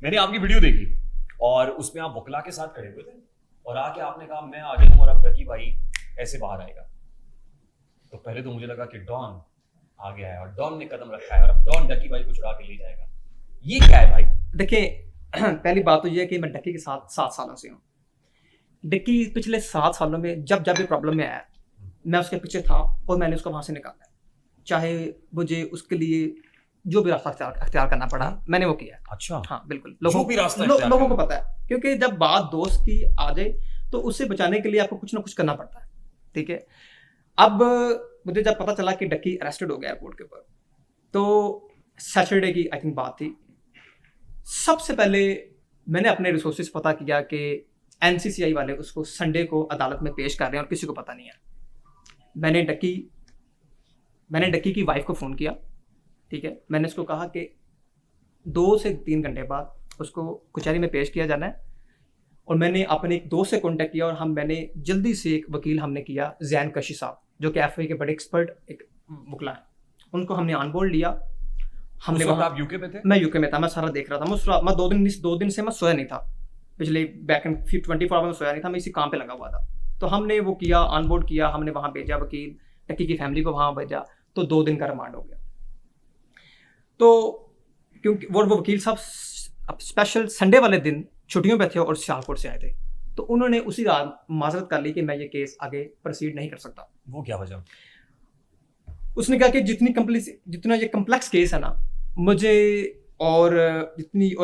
मैंने आपकी वीडियो देखी और उसमें आप वकला के साथ खड़े हुए थे और आके आपने कहा मैं आ गया हूँ और अब डकी भाई ऐसे बाहर आएगा। तो पहले तो मुझे लगा कि डॉन आ गया है और डॉन ने कदम रखा है और अब डॉन डकी भाई को छुड़ा के ले जाएगा। ये क्या है भाई? देखिए पहली बात तो ये है कि मैं डक्की के साथ 7 सालों से हूँ। डक्की पिछले 7 सालों में जब जब भी प्रॉब्लम में आया मैं उसके पीछे था और मैंने उसको वहाँ से निकाला, चाहे मुझे उसके लिए जो भी रास्ता अख्तियार करना पड़ा मैंने वो किया। अच्छा, हाँ बिल्कुल, जो भी रास्ता लोगों को पता है, क्योंकि जब बात दोस्त की आ जाए तो उससे बचाने के लिए आपको कुछ ना कुछ करना पड़ता है। ठीक है, अब मुझे जब पता चला कि डक्की अरेस्टेड हो गया एयरपोर्ट के ऊपर, तो सैटरडे की आई थिंक बात थी। सबसे पहले मैंने अपने रिसोर्सेज पता किया कि एनसीसीआई वाले उसको संडे को अदालत में पेश कर रहे हैं और किसी को पता नहीं है। मैंने डक्की की वाइफ को फ़ोन किया। ठीक है, मैंने उसको कहा कि 2 से 3 घंटे बाद उसको कचहरी में पेश किया जाना है और मैंने अपने एक दोस्त से कांटेक्ट किया और मैंने जल्दी से एक वकील हमने किया, जैन कशी साहब, जो कि एफआई के बड़े एक्सपर्ट एक वकला है, उनको हमने ऑन बोर्ड लिया। हमने वहाँ, आप यूके में थे? मैं यूके में था, मैं सारा देख रहा था। मैं 2 दिन से मैं सोया नहीं था, पिछले बैक एंड 24 आवर में सोया नहीं था, मैं इसी काम पे लगा हुआ था। तो हमने वो किया, ऑन बोर्ड किया, हमने वहाँ भेजा वकील, डक्की की फैमिली को वहाँ भेजा, तो 2 दिन का रिमांड हो गया। तो क्योंकि वो वकील साहब स्पेशल संडे वाले दिन छुट्टियों पे थे और सियालकोट से आए थे, तो उन्होंने उसी रात माजरत कर ली कि मैं ये केस आगे प्रोसीड नहीं कर सकता। वो क्या वजह? उसने कहा कि जितना ये कम्प्लेक्स केस है ना, मुझे और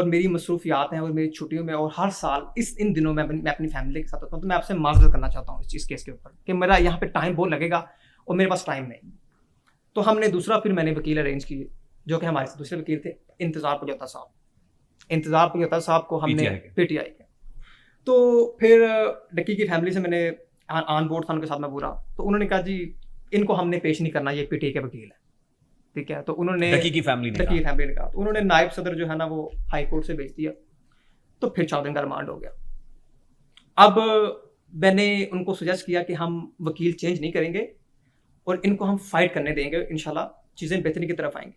मेरी मसरूफियात हैं और मेरी छुट्टियों में और हर साल इन दिनों में मैं अपनी फैमिली के साथ होता हूँ, तो मैं आपसे माजरत करना चाहता हूँ इस केस के ऊपर कि मेरा यहाँ पे टाइम बहुत लगेगा और मेरे पास टाइम नहीं। तो हमने फिर मैंने वकील अरेंज किए, जो कि हमारे दूसरे वकील थे, इंतज़ार पजौता साहब को हमने पीटीआई के। तो फिर डक्की की फैमिली से मैंने ऑन बोर्ड था उनके साथ मैं पूरा, तो उन्होंने कहा जी इनको हमने पेश नहीं करना, ये पीटीआई के वकील है। ठीक है, तो उन्होंने डक्की की फैमिली ने कहा, तो उन्होंने नायब सदर जो है ना वो हाई कोर्ट से भेज दिया, तो फिर 4 दिन का रिमांड हो गया। अब मैंने उनको सजेस्ट किया कि हम वकील चेंज नहीं करेंगे और इनको हम फाइट करने देंगे, इंशाल्लाह चीज़ें बेहतरी की तरफ आएंगी।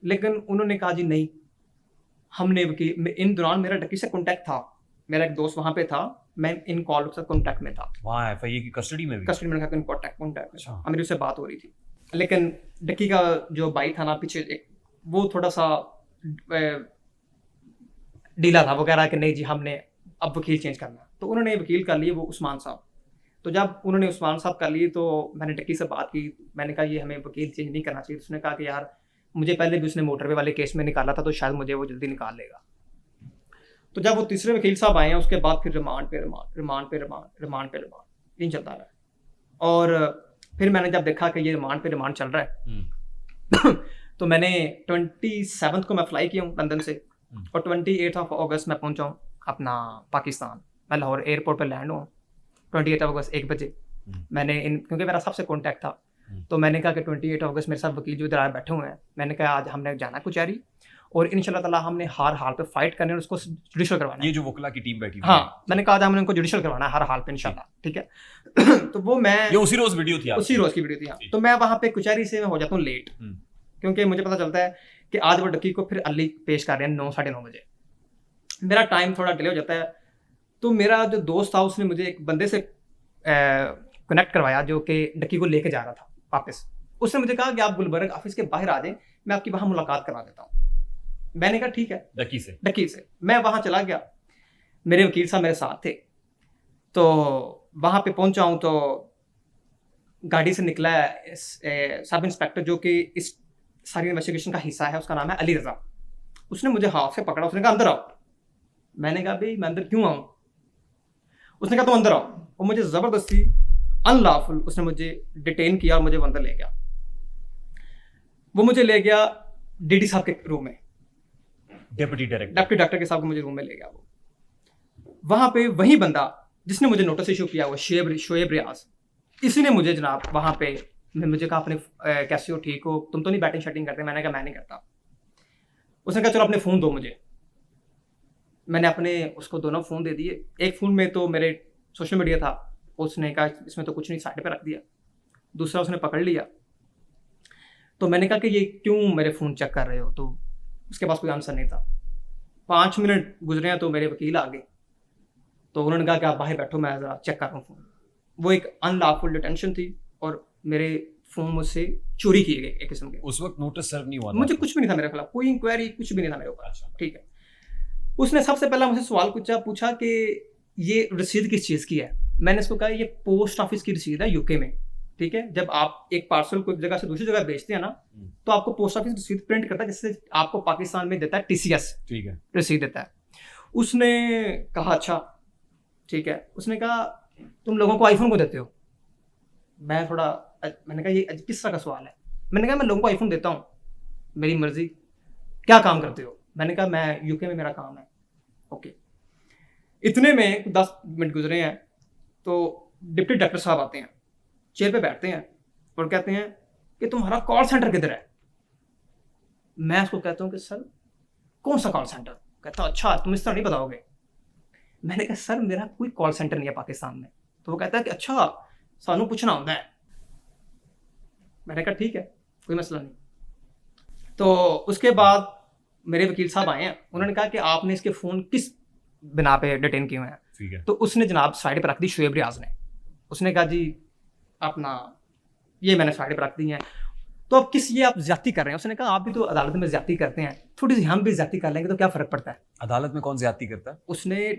लेकिन उन्होंने कहा जी नहीं, हमने वकील, इन दौरान मेरा डक्की से कॉन्टैक्ट था, मेरा एक दोस्त वहाँ पे था, मैं इन कॉल के साथ कॉन्टैक्ट में था, वहाँ एफआईए की कस्टडी में कॉन्टैक्ट में था, मेरी उससे बात हो रही थी। लेकिन डक्की का जो भाई था ना पीछे, वो थोड़ा सा ढीला था, वो कह रहा कि नहीं जी हमने अब वकील चेंज करना। तो उन्होंने वकील कर लिए, वो उस्मान साहब। तो जब उन्होंने उस्मान साहब कर लिए तो मैंने डक्की से बात की, मैंने कहा ये हमें वकील चेंज नहीं करना चाहिए। उसने कहा कि यार मुझे पहले भी उसने मोटरवे वाले केस में निकाला था, तो शायद मुझे वो जल्दी निकाल लेगा। तो जब वो तीसरे वकील साहब आए हैं, उसके बाद फिर रिमांड पे रिमांड इन चलता रहा। और फिर मैंने जब देखा कि ये रिमांड पे रिमांड चल रहा है तो मैंने 27 को मैं फ्लाई किया हूँ लंदन से और 28 अगस्त में पहुँचा हूँ अपना पाकिस्तान। मैं लाहौर एयरपोर्ट पर लैंड हुआ 28 अगस्त 1 बजे। मैंने क्योंकि मेरा सबसे कॉन्टैक्ट था, तो मैंने कहा कि 28 अगस्त मेरे साथ वकील जो इधर आए बैठे हुए हैं, मैंने कहा आज हमने जाना कचहरी और इंशाल्लाह ताला हमने हर हाल पे फाइट करने और उसको जुडिशल करवाना है। ये जो वकला की टीम बैठी, हाँ, मैंने कहा था हमने उनको जुडिशल करवाना है हर हाल पे इंशाल्लाह। ठीक है तो वो मैं ये उसी रोज वीडियो थी, उसी रोज की वीडियो थी। हाँ, तो मैं वहाँ पे कचहरी से मैं हो जाता हूँ लेट, क्योंकि मुझे पता चलता है कि आज वो डक्की को फिर अली पेश कर रहे हैं 9 साढ़े 9 बजे। मेरा टाइम थोड़ा डिले हो जाता है। तो मेरा जो दोस्त था उसने मुझे एक बंदे से कनेक्ट करवाया जो कि डक्की को लेके जा रहा था वापस। उसने मुझे कहा कि आप गुलबर्ग ऑफिस के बाहर आ जाएं, मैं आपकी वहाँ मुलाकात करा देता हूँ। मैंने कहा ठीक है। डक्की से मैं वहाँ चला गया, मेरे वकील साहब मेरे साथ थे। तो वहाँ पे पहुँचा हूँ तो गाड़ी से निकला है सब इंस्पेक्टर जो कि इस सारी इन्वेस्टिगेशन का हिस्सा है, उसका नाम है अली रज़ा। उसने मुझे हाथ से पकड़ा, उसने कहा अंदर आओ। मैंने कहा भाई मैं अंदर क्यों आऊँ? उसने कहा तुम अंदर आओ, और मुझे ज़बरदस्ती अनलॉफुल उसने मुझे डिटेन किया और मुझे अंदर ले गया। वो मुझे ले गया डीडी साहब के रूम में, डिप्टी डायरेक्टर के साहब को मुझे रूम में ले गया। वो वहाँ पे वही बंदा जिसने मुझे नोटिस इशू किया हुआ शोएब रियाज, इसी ने मुझे जनाब वहाँ पे मुझे कहा अपने कैसे हो, ठीक हो, तुम तो नहीं बैटिंग शैटिंग करते? मैंने कहा मैं नहीं करता। उसने कहा चलो अपने फ़ोन दो मुझे। मैंने अपने उसको दोनों फ़ोन दे दिए। एक फ़ोन में तो मेरे सोशल मीडिया था, उसने कहा इसमें तो कुछ नहीं, साइड पे रख दिया। दूसरा उसने पकड़ लिया। तो मैंने कहा कि ये क्यों मेरे फ़ोन चेक कर रहे हो? तो उसके पास कोई आंसर नहीं था। 5 मिनट गुजरे हैं तो मेरे वकील आ गए, तो उन्होंने कहा कि आप बाहर बैठो, मैं ज़रा चेक कर रहा हूँ फ़ोन। वो एक अनलॉफुल डिटेंशन थी और मेरे फ़ोन मुझसे चोरी किए गए एक किस्म के। उस वक्त नोटिस सर्व नहीं हुआ था? मुझे कुछ भी नहीं था मेरे खिलाफ, कोई इंक्वायरी कुछ भी नहीं था मेरे ऊपर। अच्छा। ठीक है, उसने सबसे पहला मुझसे सवाल पूछा कि ये रसीद किस चीज़ की है। मैंने उसको कहा ये पोस्ट ऑफिस की रसीद है यूके में। ठीक है, जब आप एक पार्सल को एक जगह से दूसरी जगह भेजते हैं ना, तो आपको पोस्ट ऑफिस रसीद प्रिंट करता है, जिससे आपको पाकिस्तान में देता है TCS, ठीक है, रसीद देता है। उसने कहा अच्छा ठीक है। उसने कहा तुम लोगों को आईफोन को देते हो। मैंने कहा ये किस तरह का सवाल है। मैंने कहा मैं लोगों को आईफोन देता हूँ, मेरी मर्जी। क्या काम करते हो? मैंने कहा मैं यूके में मेरा काम है। ओके, इतने में 10 मिनट गुजरे हैं तो डिप्टी डायरेक्टर साहब आते हैं, चेयर पे बैठते हैं और कहते हैं कि तुम्हारा कॉल सेंटर किधर है। मैं उसको कहता हूँ कि सर कौन सा कॉल सेंटर? कहता अच्छा तुम इस तरह नहीं बताओगे। मैंने कहा सर मेरा कोई कॉल सेंटर नहीं है पाकिस्तान में। तो वो कहता है कि अच्छा सानू पूछना होता है। मैंने कहा ठीक है कोई मसला नहीं। तो उसके बाद मेरे वकील साहब आए हैं, उन्होंने कहा कि आपने इसके फ़ोन किस बिना पे डिटेन किए हुए हैं। ठीक है। तो उसने जनाब साइड पर रख दी शुएब रियाज ने। उसने कहा जी अपना ये मैंने साइड पर रख दी हैं, तो अब किस ये आप ज्यादती कर रहे हैं। उसने कहा आप भी तो अदालत में ज्यादती करते हैं, थोड़ी सी हम भी ज्यादती कर लेंगे तो क्या फ़र्क पड़ता है। अदालत में कौन ज्यादती करता है? उसने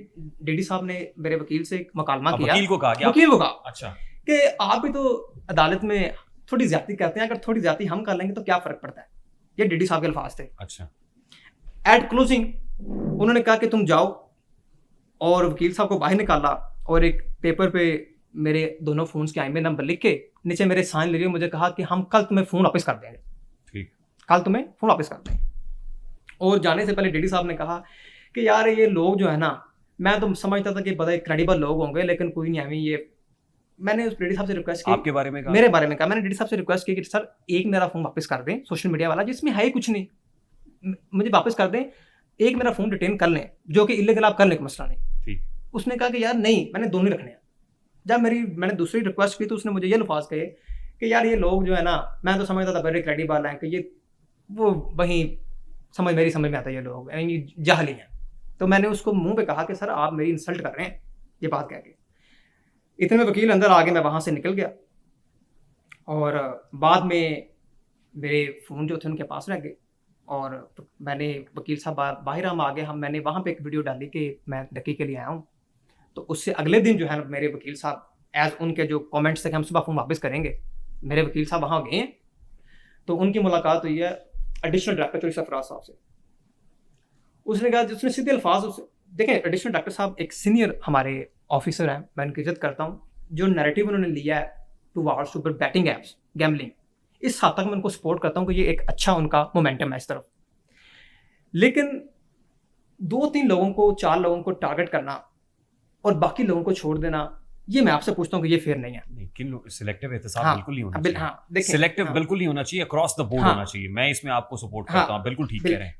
डीडी साहब ने मेरे वकील से एक मुकालमा अब किया। वकील को कहा कि वकील को कहा अच्छा कि आप भी तो अदालत में थोड़ी ज्यादती करते हैं, अगर थोड़ी ज्यादती हम कर लेंगे तो क्या फ़र्क पड़ता है। ये डीडी साहब के अल्फाज थे। अच्छा। एट क्लोजिंग उन्होंने कहा कि तुम जाओ, और वकील साहब को बाहर निकाला और एक पेपर पे मेरे दोनों फ़ोन्स के IMEI नंबर लिख के नीचे मेरे साइन ले लिए। मुझे कहा कि हम कल तुम्हें फ़ोन वापस कर देंगे। ठीक, कल तुम्हें फ़ोन वापस कर देंगे। और जाने से पहले डीडी साहब ने कहा कि यार ये लोग जो है ना, मैं तो समझता था कि बड़े क्रेडिबल लोग होंगे, लेकिन कोई नहीं है। ये मैंने उस डीडी साहब से रिक्वेस्ट की, आपके बारे में कहा? मेरे बारे में कहा। मैंने डीडी साहब से रिक्वेस्ट की कि सर एक मेरा फ़ोन वापस कर दें, सोशल मीडिया वाला जिसमें है ही कुछ नहीं, मुझे वापस कर दें। एक मेरा फ़ोन डिटेन कर लें, जो कि इलीगल आप कर लें, कोई मसला नहीं। ठीक। उसने कहा कि यार नहीं, मैंने दोनों ही रखने हैं। जब मैंने दूसरी रिक्वेस्ट की तो उसने मुझे ये अल्फाज कहे कि यार ये लोग जो है ना, मैं तो समझता था बड़े क्रेडिबल हैं, कि ये वो वहीं मेरी समझ में आता है ये लोग यानी जाहली हैं। तो मैंने उसको मुंह पे कहा कि सर आप मेरी इंसल्ट कर रहे हैं, ये बात कह के। इतने में वकील अंदर आ गए, मैं वहाँ से निकल गया और बाद में मेरे फ़ोन जो थे उनके पास रह गए। और मैंने वकील साहब बाहर हम आ गए, मैंने वहाँ पे एक वीडियो डाली कि मैं डकी के लिए आया हूँ। तो उससे अगले दिन जो है मेरे वकील साहब एज उनके जो कमेंट्स थे कि हम सुबह फ़ोन वापस करेंगे, मेरे वकील साहब वहाँ गए हैं। तो उनकी मुलाकात हुई है एडिशनल डायरेक्टर चौधरी सरफराज साहब से। उसने कहा, उसने सीधे अल्फाज देखें, एडिशनल डायरेक्टर साहब एक सीनियर हमारे ऑफिसर हैं, मैं उनकी इज्जत करता हूँ। जो नैरेटिव उन्होंने लिया है towards super betting apps, gambling, इस हद तक मैं उनको सपोर्ट करता हूँ कि ये एक अच्छा उनका मोमेंटम है इस तरफ। लेकिन 2-3 लोगों को, 4 लोगों को टारगेट करना और बाकी लोगों को छोड़ देना, ये मैं आपसे पूछता हूँ कि ये फेयर नहीं है। नहीं, किन सिलेक्टिव एहतसाब हाँ, बिल्कुल नहीं होना चाहिए। हाँ, देखिए, सिलेक्टिव हाँ, बिल्कुल नहीं होना चाहिए, अक्रॉस द बोर्ड हाँ, होना चाहिए। मैं इसमें आपको सपोर्ट हाँ, करता हूँ, बिल्कुल ठीक कह रहे हैं।